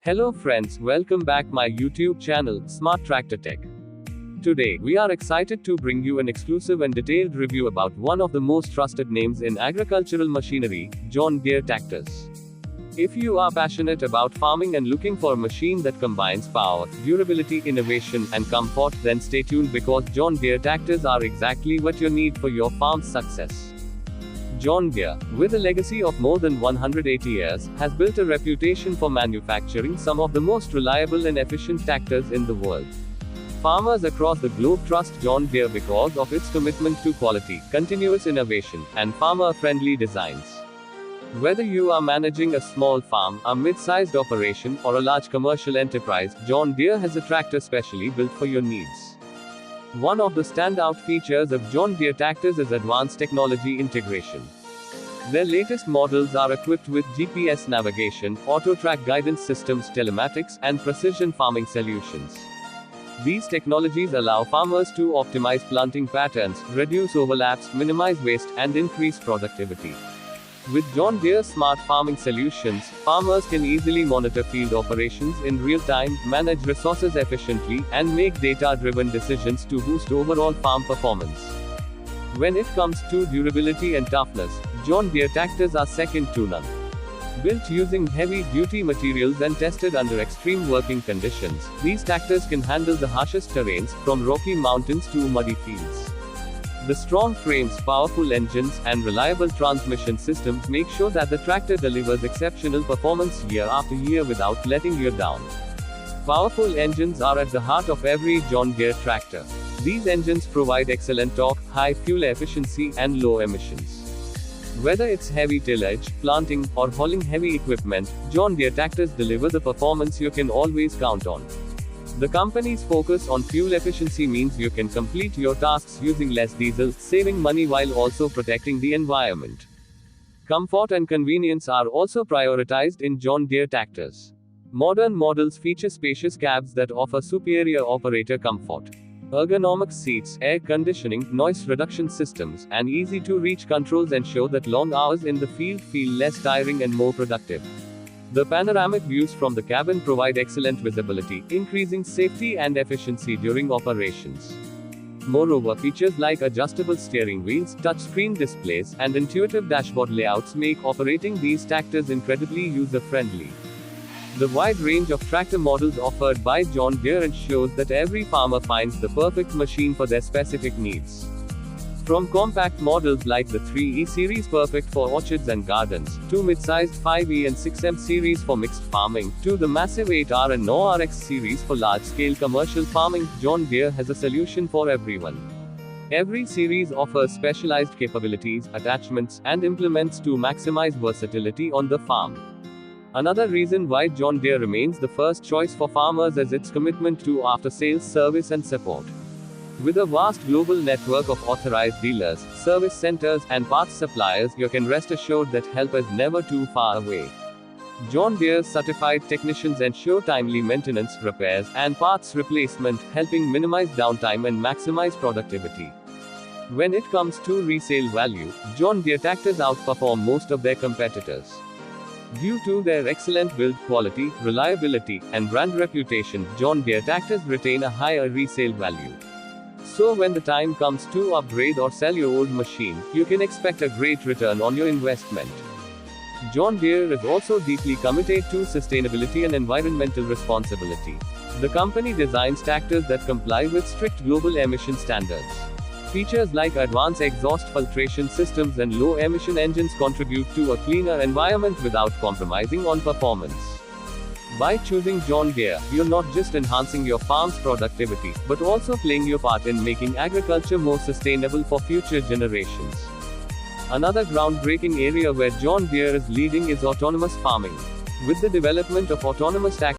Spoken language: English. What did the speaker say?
Hello friends, welcome back my YouTube channel, Smart Tractor Tech. Today, we are excited to bring you an exclusive and detailed review about one of the most trusted names in agricultural machinery, John Deere tractors. If you are passionate about farming and looking for a machine that combines power, durability, innovation, and comfort, then stay tuned because John Deere tractors are exactly what you need for your farm's success. John Deere, with a legacy of more than 180 years, has built a reputation for manufacturing some of the most reliable and efficient tractors in the world. Farmers across the globe trust John Deere because of its commitment to quality, continuous innovation, and farmer-friendly designs. Whether you are managing a small farm, a mid-sized operation, or a large commercial enterprise, John Deere has a tractor specially built for your needs. One of the standout features of John Deere tractors is advanced technology integration. Their latest models are equipped with GPS navigation, auto-track guidance systems, telematics, and precision farming solutions. These technologies allow farmers to optimize planting patterns, reduce overlaps, minimize waste, and increase productivity. With John Deere Smart Farming Solutions, farmers can easily monitor field operations in real time, manage resources efficiently, and make data-driven decisions to boost overall farm performance. When it comes to durability and toughness, John Deere tractors are second to none. Built using heavy-duty materials and tested under extreme working conditions, these tractors can handle the harshest terrains, from rocky mountains to muddy fields. The strong frames, powerful engines, and reliable transmission systems make sure that the tractor delivers exceptional performance year after year without letting you down. Powerful engines are at the heart of every John Deere tractor. These engines provide excellent torque, high fuel efficiency, and low emissions. Whether it's heavy tillage, planting, or hauling heavy equipment, John Deere tractors deliver the performance you can always count on. The company's focus on fuel efficiency means you can complete your tasks using less diesel, saving money while also protecting the environment. Comfort and convenience are also prioritized in John Deere tractors. Modern models feature spacious cabs that offer superior operator comfort. Ergonomic seats, air conditioning, noise reduction systems, and easy-to-reach controls ensure that long hours in the field feel less tiring and more productive. The panoramic views from the cabin provide excellent visibility, increasing safety and efficiency during operations. Moreover, features like adjustable steering wheels, touchscreen displays, and intuitive dashboard layouts make operating these tractors incredibly user-friendly. The wide range of tractor models offered by John Deere ensures that every farmer finds the perfect machine for their specific needs. From compact models like the 3E series perfect for orchards and gardens, to mid-sized 5E and 6M series for mixed farming, to the massive 8R and 9RX series for large-scale commercial farming, John Deere has a solution for everyone. Every series offers specialized capabilities, attachments, and implements to maximize versatility on the farm. Another reason why John Deere remains the first choice for farmers is its commitment to after-sales service and support. With a vast global network of authorized dealers, service centers, and parts suppliers, you can rest assured that help is never too far away. John Deere's certified technicians ensure timely maintenance, repairs, and parts replacement, helping minimize downtime and maximize productivity. When it comes to resale value, John Deere tractors outperform most of their competitors. Due to their excellent build quality, reliability, and brand reputation, John Deere tractors retain a higher resale value. So when the time comes to upgrade or sell your old machine, you can expect a great return on your investment. John Deere is also deeply committed to sustainability and environmental responsibility. The company designs tractors that comply with strict global emission standards. Features like advanced exhaust filtration systems and low-emission engines contribute to a cleaner environment without compromising on performance. By choosing John Deere, you're not just enhancing your farm's productivity, but also playing your part in making agriculture more sustainable for future generations. Another groundbreaking area where John Deere is leading is autonomous farming. With the development of autonomous tractors,